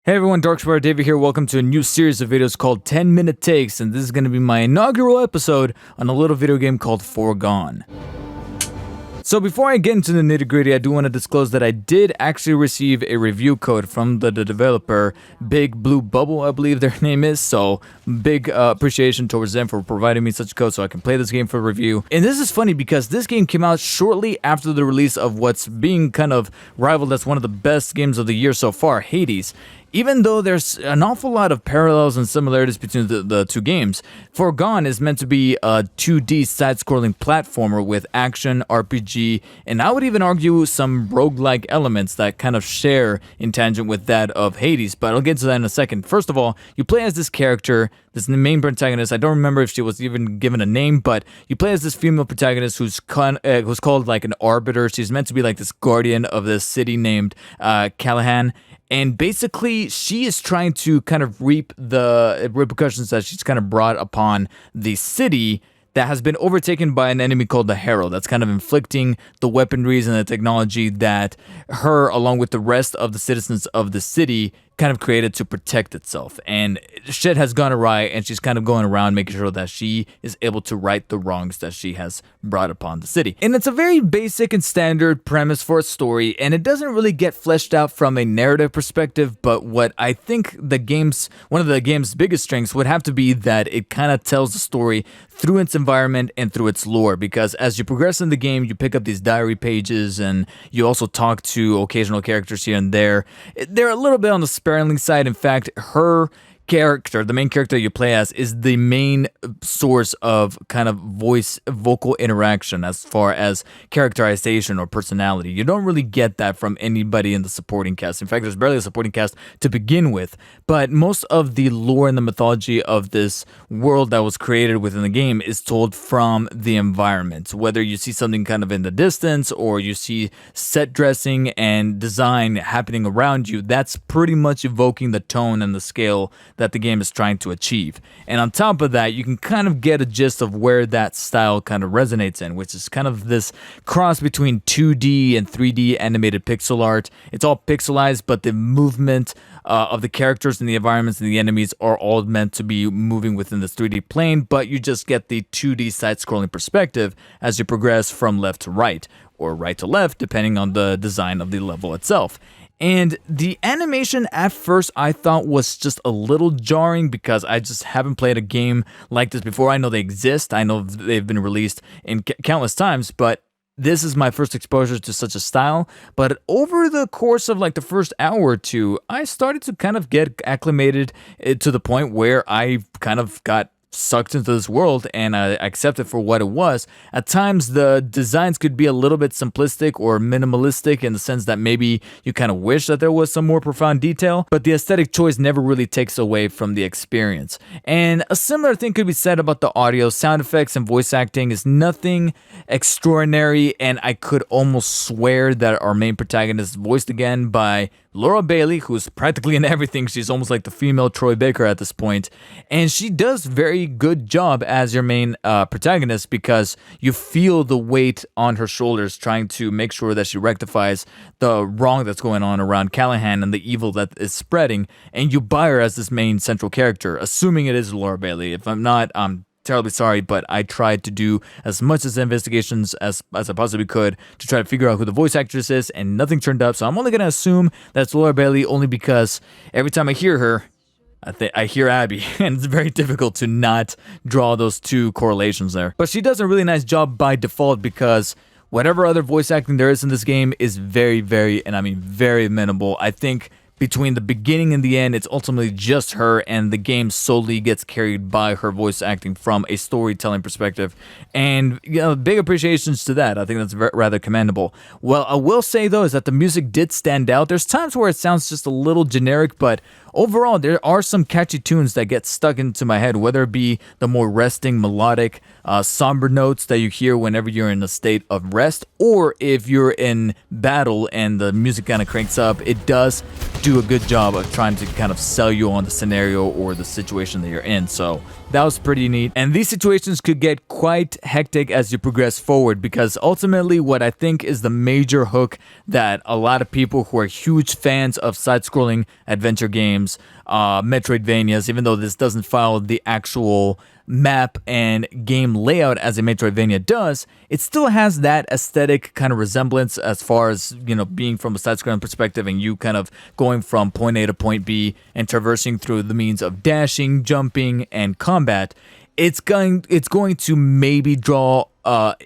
Hey everyone, Darkspire David here. Welcome to a new series of videos called 10-Minute Takes, and this is going to be my inaugural episode on a little video game called Foregone. So before I get into the nitty-gritty, I do want to disclose that I did actually receive a review code from the developer, Big Blue Bubble, I believe their name is. So big appreciation towards them for providing me such a code so I can play this game for review. And this is funny because this game came out shortly after the release of what's being kind of rivaled as one of the best games of the year so far, Hades. Even though there's an awful lot of parallels and similarities between the two games, Foregone is meant to be a 2D side-scrolling platformer with action, RPG, and I would even argue some roguelike elements that kind of share in tangent with that of Hades, but I'll get to that in a second. First of all, you play as this character, this main protagonist. I don't remember if she was even given a name, but you play as this female protagonist who's called like an arbiter. She's meant to be like this guardian of this city named Callahan. And basically, she is trying to kind of reap the repercussions that she's kind of brought upon the city that has been overtaken by an enemy called the Herald that's kind of inflicting the weaponries and the technology that her, along with the rest of the citizens of the city, kind of created to protect itself. And shit has gone awry, and she's kind of going around making sure that she is able to right the wrongs that she has brought upon the city. And it's a very basic and standard premise for a story, and it doesn't really get fleshed out from a narrative perspective, but what I think one of the game's biggest strengths would have to be that it kind of tells the story through its environment and through its lore, because as you progress in the game, you pick up these diary pages, and you also talk to occasional characters here and there. They're a little bit on the sparingly side. In fact, her character, the main character you play as, is the main source of kind of vocal interaction as far as characterization or personality. You don't really get that from anybody in the supporting cast. In fact, there's barely a supporting cast to begin with, but most of the lore and the mythology of this world that was created within the game is told from the environment. Whether you see something kind of in the distance or you see set dressing and design happening around you, that's pretty much evoking the tone and the scale that the game is trying to achieve. And on top of that, you can kind of get a gist of where that style kind of resonates in, which is kind of this cross between 2D and 3D animated pixel art. It's all pixelized, but the movement of the characters and the environments and the enemies are all meant to be moving within this 3D plane, but you just get the 2D side-scrolling perspective as you progress from left to right, or right to left, depending on the design of the level itself. And the animation at first I thought was just a little jarring because I just haven't played a game like this before. I know they exist. I know they've been released in countless times, but this is my first exposure to such a style. But over the course of like the first hour or two, I started to kind of get acclimated to the point where I kind of got sucked into this world and I accept it for what it was. At times the designs could be a little bit simplistic or minimalistic in the sense that maybe you kind of wish that there was some more profound detail, but the aesthetic choice never really takes away from the experience. And a similar thing could be said about the audio. Sound effects and voice acting is nothing extraordinary, and I could almost swear that our main protagonist is voiced again by Laura Bailey, who's practically in everything. She's almost like the female Troy Baker at this point, and she does very good job as your main protagonist because you feel the weight on her shoulders trying to make sure that she rectifies the wrong that's going on around Callahan and the evil that is spreading, and you buy her as this main central character, assuming it is Laura Bailey. If I'm not, I'm terribly sorry, but I tried to do as much as investigations as I possibly could to try to figure out who the voice actress is, and nothing turned up, so I'm only going to assume that's Laura Bailey only because every time I hear her, I hear Abby, and it's very difficult to not draw those two correlations there. But she does a really nice job by default because whatever other voice acting there is in this game is very, very, and I mean very minimal. I think between the beginning and the end, it's ultimately just her, and the game solely gets carried by her voice acting from a storytelling perspective. And, you know, big appreciations to that. I think that's rather commendable. Well, I will say, though, is that the music did stand out. There's times where it sounds just a little generic, but overall, there are some catchy tunes that get stuck into my head, whether it be the more resting, melodic, somber notes that you hear whenever you're in a state of rest, or if you're in battle and the music kind of cranks up. It does do a good job of trying to kind of sell you on the scenario or the situation that you're in. So that was pretty neat. And these situations could get quite hectic as you progress forward, because ultimately what I think is the major hook that a lot of people who are huge fans of side-scrolling adventure games games, Metroidvanias, even though this doesn't follow the actual map and game layout as a Metroidvania does, it still has that aesthetic kind of resemblance as far as, being from a side-scrolling perspective and you kind of going from point A to point B and traversing through the means of dashing, jumping, and combat. It's going to maybe draw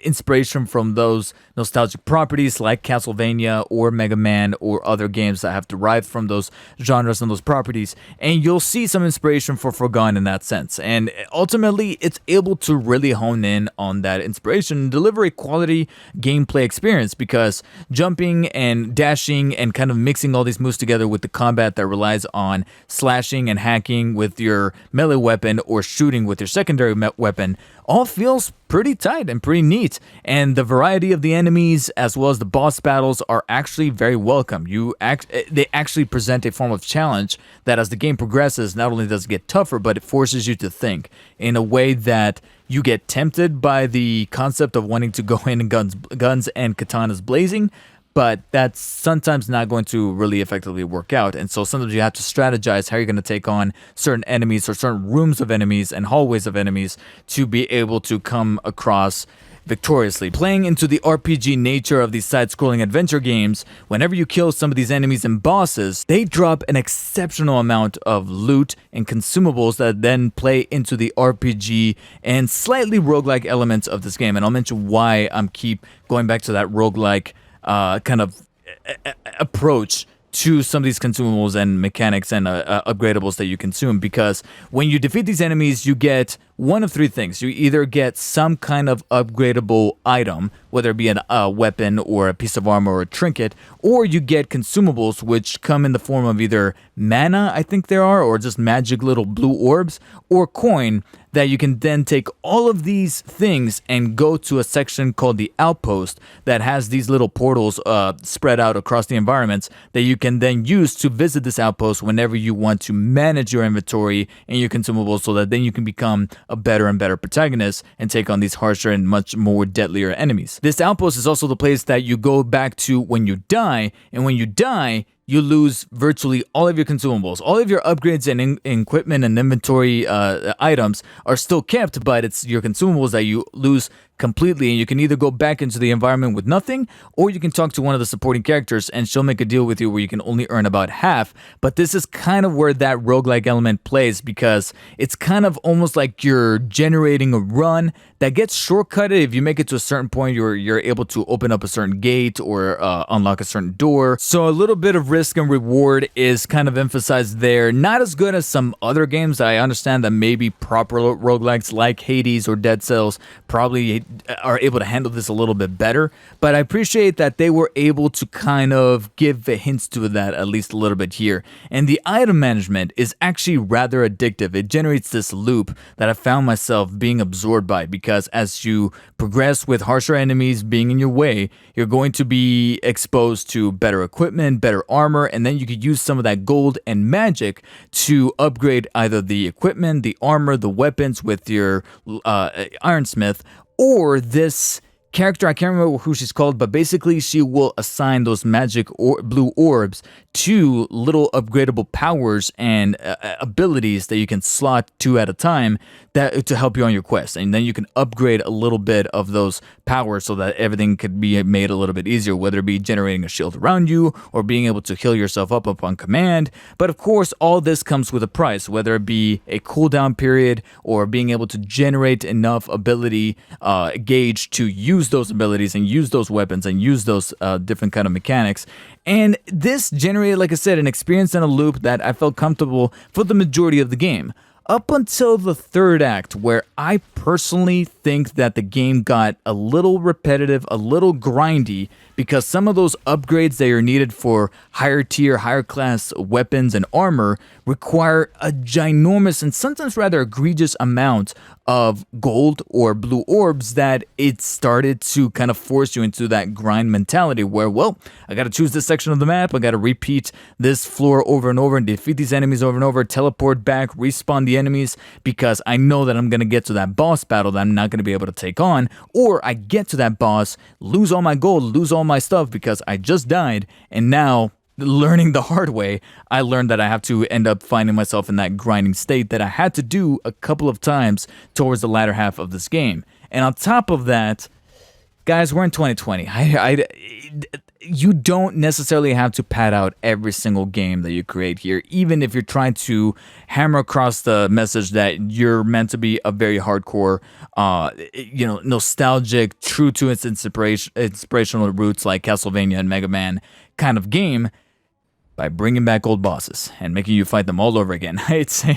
inspiration from those nostalgic properties like Castlevania or Mega Man or other games that have derived from those genres and those properties, and you'll see some inspiration for Foregone in that sense. And ultimately, it's able to really hone in on that inspiration and deliver a quality gameplay experience, because jumping and dashing and kind of mixing all these moves together with the combat that relies on slashing and hacking with your melee weapon or shooting with your secondary weapon all feels pretty tight and pretty neat, and the variety of the enemies as well as the boss battles are actually very welcome. They actually present a form of challenge that, as the game progresses, not only does it get tougher, but it forces you to think in a way that you get tempted by the concept of wanting to go in and guns and katanas blazing, but that's sometimes not going to really effectively work out. And so sometimes you have to strategize how you're going to take on certain enemies or certain rooms of enemies and hallways of enemies to be able to come across victoriously. Playing into the RPG nature of these side-scrolling adventure games, whenever you kill some of these enemies and bosses, they drop an exceptional amount of loot and consumables that then play into the RPG and slightly roguelike elements of this game. And I'll mention why I'm keep going back to that roguelike kind of approach to some of these consumables and mechanics and upgradables that you consume, because when you defeat these enemies, you get one of three things. You either get some kind of upgradable item, whether it be a weapon or a piece of armor or a trinket, or you get consumables, which come in the form of either mana, I think there are, or just magic little blue orbs, or coin, that you can then take all of these things and go to a section called the Outpost that has these little portals spread out across the environments that you can then use to visit this outpost whenever you want to manage your inventory and your consumables, so that then you can become a better and better protagonist and take on these harsher and much more deadlier enemies. This outpost is also the place that you go back to when you die, and when you die, you lose virtually all of your consumables. All of your upgrades and equipment and inventory items are still kept, but it's your consumables that you lose completely, and you can either go back into the environment with nothing, or you can talk to one of the supporting characters and she'll make a deal with you where you can only earn about half. But this is kind of where that roguelike element plays, because it's kind of almost like you're generating a run that gets shortcutted. If you make it to a certain point, you're able to open up a certain gate or unlock a certain door. So a little bit of risk and reward is kind of emphasized there. Not as good as some other games. I understand that maybe proper roguelikes like Hades or Dead Cells probably are able to handle this a little bit better, but I appreciate that they were able to kind of give hints to that at least a little bit here. And the item management is actually rather addictive. It generates this loop that I found myself being absorbed by, because as you progress with harsher enemies being in your way, you're going to be exposed to better equipment, better armor, and then you could use some of that gold and magic to upgrade either the equipment, the armor, the weapons with your ironsmith, or this character, I can't remember who she's called, but basically she will assign those magic or blue orbs to little upgradable powers and abilities that you can slot 2 at a time that to help you on your quest. And then you can upgrade a little bit of those powers so that everything could be made a little bit easier, whether it be generating a shield around you or being able to heal yourself up upon command. But of course, all this comes with a price, whether it be a cooldown period or being able to generate enough ability gauge to use those abilities and use those weapons and use those different kind of mechanics. And this generated, like I said, an experience and a loop that I felt comfortable for the majority of the game. Up until the third act, where I personally think that the game got a little repetitive, a little grindy, because some of those upgrades that are needed for higher tier, higher class weapons and armor require a ginormous and sometimes rather egregious amount of gold or blue orbs, that it started to kind of force you into that grind mentality where, well, I got to choose this section of the map, I got to repeat this floor over and over and defeat these enemies over and over, teleport back, respawn the enemies, because I know that I'm going to get to that boss battle that I'm not going to be able to take on, or I get to that boss, lose all my gold, lose all my stuff because I just died, and now learning the hard way, I learned that I have to end up finding myself in that grinding state that I had to do a couple of times towards the latter half of this game. And on top of that, guys, we're in 2020. You don't necessarily have to pad out every single game that you create here, even if you're trying to hammer across the message that you're meant to be a very hardcore, nostalgic, true to its inspirational roots like Castlevania and Mega Man kind of game. By bringing back old bosses and making you fight them all over again.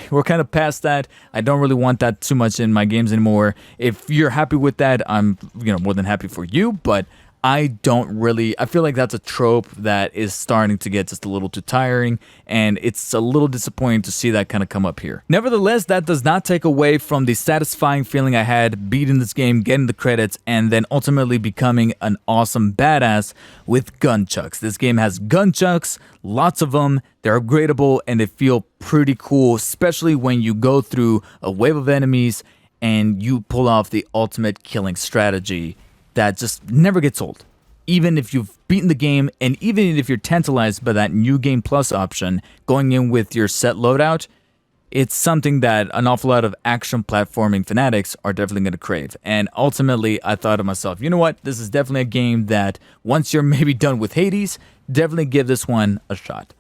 We're kind of past that. I don't really want that too much in my games anymore. If you're happy with that, I'm more than happy for you, but I feel like that's a trope that is starting to get just a little too tiring, and it's a little disappointing to see that kind of come up here. Nevertheless, that does not take away from the satisfying feeling I had beating this game, getting the credits, and then ultimately becoming an awesome badass with gunchucks. This game has gunchucks, lots of them, they're upgradable, and they feel pretty cool, especially when you go through a wave of enemies and you pull off the ultimate killing strategy that just never gets old. Even if you've beaten the game, and even if you're tantalized by that new game plus option, going in with your set loadout, it's something that an awful lot of action platforming fanatics are definitely going to crave. And ultimately, I thought to myself, you know what? This is definitely a game that once you're maybe done with Hades, definitely give this one a shot.